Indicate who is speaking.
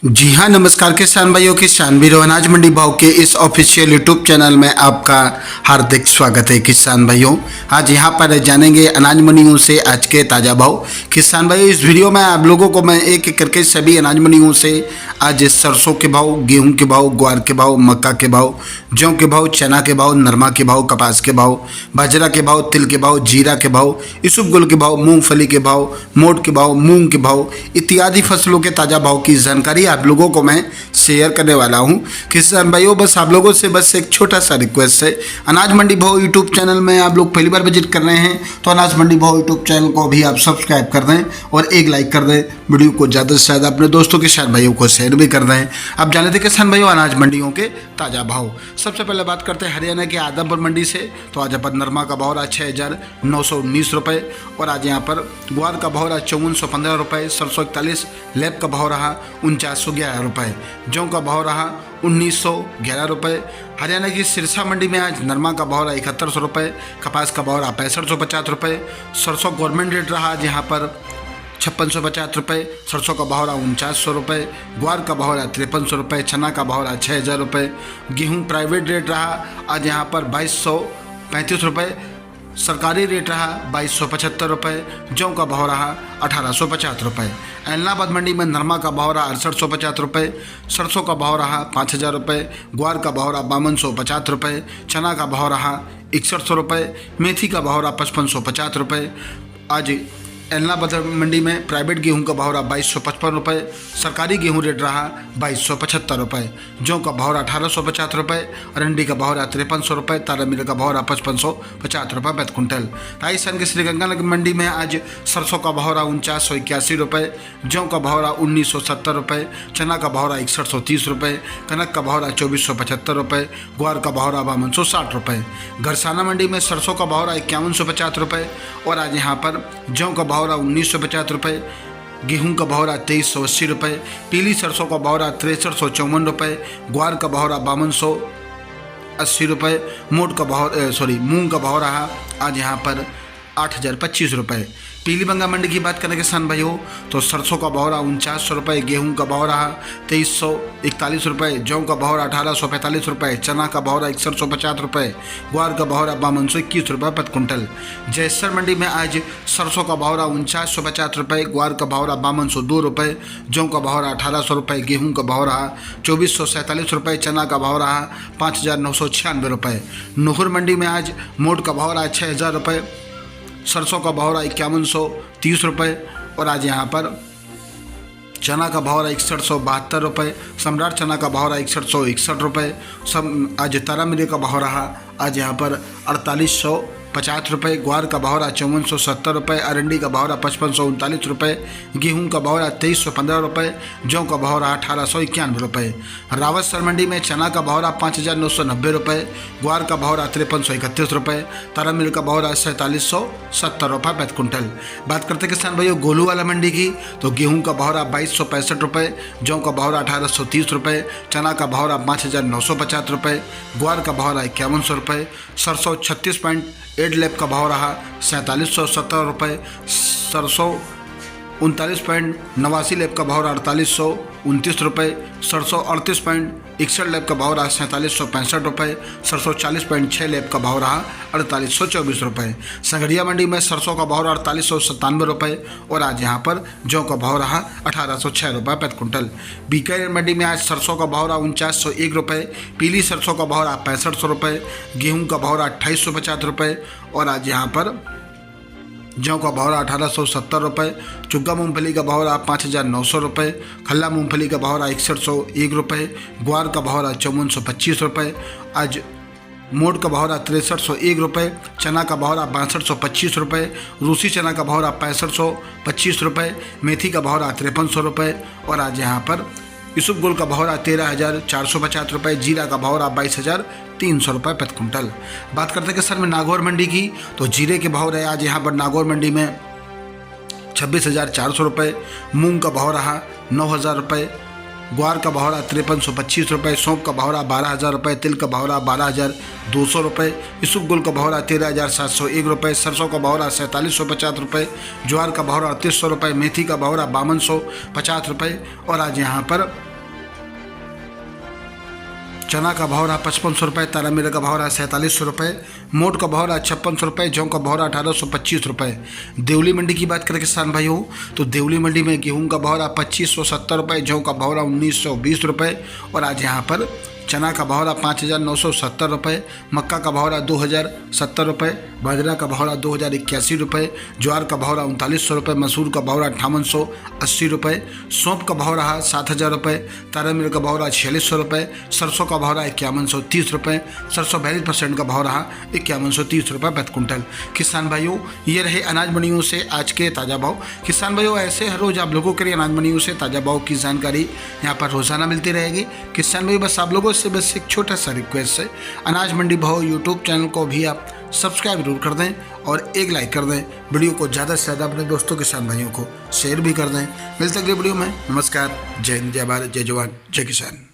Speaker 1: जी हाँ, नमस्कार किसान भाइयों, किसान वीरों, अनाज मंडी भाव के इस ऑफिशियल यूट्यूब चैनल में आपका हार्दिक स्वागत है। किसान भाइयों, आज यहाँ पर जानेंगे अनाज मंडियों से आज के ताज़ा भाव। किसान भाइयों, इस वीडियो में आप लोगों को मैं एक एक करके सभी अनाज मंडियों से आज सरसों के भाव, गेहूं के भाव, ग्वार के भाव, मक्का के भाव, जौ के भाव, चना के भाव, नरमा के भाव, कपास के भाव, बाजरा के भाव, तिल के भाव, जीरा के भाव, इसबगोल के भाव, मूंगफली के भाव, मोट के भाव, मूंग के भाव इत्यादि फसलों के ताज़ा भाव की जानकारी आप लोगों को मैं शेयर करने वाला हूं। किसान भाइयों, बस आप लोगों से बस एक छोटा सा रिक्वेस्ट है, अनाज मंडी भाव यूट्यूब चैनल में आप लोग पहली बार विजिट कर रहे हैं तो अनाज मंडी भाव यूट्यूब चैनल को भी आप सब्सक्राइब कर दें और एक लाइक कर दें। वीडियो को ज़्यादा से ज़्यादा अपने दोस्तों किसान भाइयों को शेयर भी कर दें। अब जाने थे किसान भाइयों अनाज मंडियों के ताज़ा भाव। सबसे पहले बात करते हैं हरियाणा के आदमपुर मंडी से। तो आज अपन नरमा का भाव रहा 6,919 रुपये और आज यहाँ पर ग्वार का भाव रहा 5415 रुपये, सरसों 41, लैब का भाव रहा 4911 रुपये, जौ का भाव रहा 1911 रुपये। हरियाणा की सिरसा मंडी में आज नरमा का भाव रहा 7100 रुपये, कपास का भाव रहा 6550 रुपये, सरसों गवर्नमेंट रेट रहा आज यहाँ पर 5650 रुपये, सरसों का भाव रहा 4900 रुपये, ग्वार का भाव रहा 5300 रुपये, चना का भाव रहा 6000 रुपये, गेहूँ प्राइवेट रेट रहा आज यहाँ पर 2235 रुपये, सरकारी रेट रहा 2275 रुपये, जौ का भाव रहा 1850 रुपये। एलनाबाद मंडी में नरमा का भाव रहा 6850 रुपये, सरसों का भाव रहा 5000 रुपये, ग्वार का भाव रहा 5250 रुपये, चना का भाव रहा 6100 रुपये, मेथी का भाव रहा 5550 रुपये। आज एलनाबाद मंडी में प्राइवेट गेहूं का भाव रहा 2255 रुपये, सरकारी गेहूं रेट रहा 2275 रुपये, जौ का भाव रहा 1850 रुपये, अरंडी का भाव रहा 5300 रुपये, तारामीरा का भाव रहा 5550 रुपये प्रति कुंटल। राजस्थान के श्रीगंगानगर मंडी में आज सरसों का भाव रहा 4981 रुपये, जौ का भाव रहा 1970 रुपये, चना का भाव रहा 6130 रुपये, कनक का भाव रहा 2475 रुपये, ग्वार का भाव रहा 5260 रुपये। गरसाना मंडी में सरसों का भाव रहा 5150 रुपये और आज यहाँ पर जौ का भाव रहा 1950 रुपये, गेहूं का भाव रहा 2380 रुपये, पीली सरसों का भाव रहा 6354 रुपये, ग्वार का भाव रहा 5280 रुपये, मूंग का भाव रहा आज यहाँ पर 8025 रुपये। पीली बंगा मंडी की बात करें किसान भाइयों तो सरसों का भाव रहा 4900 रुपये, गेहूं का भाव रहा 2341 रुपये, जौ का भाव रहा 1845 रुपये, चना का भाव रहा 6150 रुपये, ग्वार का भाव रहा 5221 रुपये प्रति कुंटल। जयसर मंडी में आज सरसों का भाव रहा 4950 रुपये, ग्वार का भाव रहा 5202 रुपये, जौ का भाव रहा 1800 रुपये, गेहूँ का भाव रहा 2447 रुपये, चना का भाव रहा 5996 रुपये। नूहर मंडी में आज मोट का भाव रहा 6000 रुपये, सरसों का भाव रहा 5130 रुपये और आज यहाँ पर चना का भाव रहा 6172 रुपये, सम्राट चना का भाव रहा 6161 रुपये, आज तारामीरा का भाव रहा आज यहाँ पर 4850 रुपये, ग्वार का भाव रहा 5470 रुपये, अरंडी का भाव रहा 5539 रुपये, गेहूं का भाव रहा 2315 रुपये, जौ का भाव रहा 1891 रुपये। रावतसर मंडी में चना का भाव रहा 5990 रुपये, ग्वार का भाव रहा 5331 रुपये, तारामीरा का भाव रहा 4770 रुपये प्रति कुंटल। बात करते किसान भाइयों गोलू वाला मंडी की तो गेहूं का भाव रहा 2265 रुपये, जौ का भाव रहा 1830 रुपये, चना का भाव रहा 5950 रुपये, ग्वार का भाव रहा 5100 रुपये, सरसों 36.8 लैब का भाव रहा 4770 रुपये, सरसों 39.89 लैब का भाव रहा 4829 रुपये, सरसों 38.61 लैब का भाव रहा 4765 रुपये, सरसों 40.6 लैब का भाव रहा 4824 रुपये। संगड़िया मंडी में सरसों का भाव रहा 4897 रुपये और आज यहाँ पर जौ का भाव रहा 1806 रुपये प्रति कुंटल। बीकानेर मंडी में आज सरसों का भाव रहा 4901 रुपये, पीली सरसों का भाव रहा 6500 रुपये, गेहूँ का भाव रहा 2850 रुपये और आज यहाँ पर जौ का भाव रहा 1870 रुपये, चुग्गा मूंगफली का भाव रहा 5900 रुपये, खल्ला मूंगफली का भाव रहा 6101 रुपये, ग्वार का भाव रहा 5425 रुपये, आज मोट का भाव रहा 6301 रुपये, चना का भाव रहा 6225 रुपये, रूसी चना का भाव रहा 6525 रुपये, मेथी का भाव रहा 5300 रुपये और आज यहाँ पर इसबगोल का भाव रहा 13,450 रुपये, जीरा का भाव रहा 22,300 रुपये प्रति कुंटल। बात करते हैं सर में नागौर मंडी की तो जीरे के भाव रहे आज यहाँ पर नागौर मंडी में 26,400 रुपये, मूंग का भाव रहा 9,000 रुपये, ग्वार का भाव रहा 5325 रुपये, सौंफ का भाव रहा 12,000 रुपये, तिल का भाव रहा 12,200 रुपये, इसबगोल का भाव रहा 13,701 रुपये, सरसों का भाव रहा 4750 रुपये, ज्वार का भाव रहा 3800 रुपये, मेथी का भाव रहा 5250 रुपये और आज यहाँ पर चना का भाव रहा 5500 रुपये, तारा मीरा का भाव रहा 4700 रुपये, मोट का भाव रहा 5600 रुपये, जौ का भाव रहा 1825 रुपये। देवली मंडी की बात करें किसान भाइयों तो देवली मंडी में गेहूं का भाव रहा 2570 रुपये, जौ का भाव रहा 1920 रुपये और आज यहाँ पर चना का भाव रहा 5970 रुपये, मक्का का भाव रहा 2070 रुपये, बाजरा का भाव रहा 2081 रुपये, ज्वार का भाव रहा 3900 रुपये, मसूर का भाव रहा 5880 रुपये, सौंफ का भाव रहा 7000 रुपये, तारा मीरा का भाव रहा 4600 रुपये, सरसों का भाव रहा 5130 रुपये, सरसों 42% का भाव रहा 5130 रुपये प्रति कुंटल। किसान भाइयों ये रहे अनाज मंडियों से आज के ताज़ा भाव। किसान भाइयों ऐसे हर रोज़ आप लोगों के लिए अनाज मंडियों से ताज़ा भाव की जानकारी यहाँ पर रोज़ाना मिलती रहेगी। किसान भाई बस आप लोगों से बस एक छोटा सा रिक्वेस्ट है, अनाज मंडी भाव यूट्यूब चैनल को भी आप सब्सक्राइब जरूर कर दें और एक लाइक कर दें। वीडियो को ज़्यादा से ज़्यादा अपने दोस्तों किसान भाइयों को शेयर भी कर दें। मिलते अगले वीडियो में। नमस्कार, जय हिंद, जय भारत, जय जवान, जय किसान।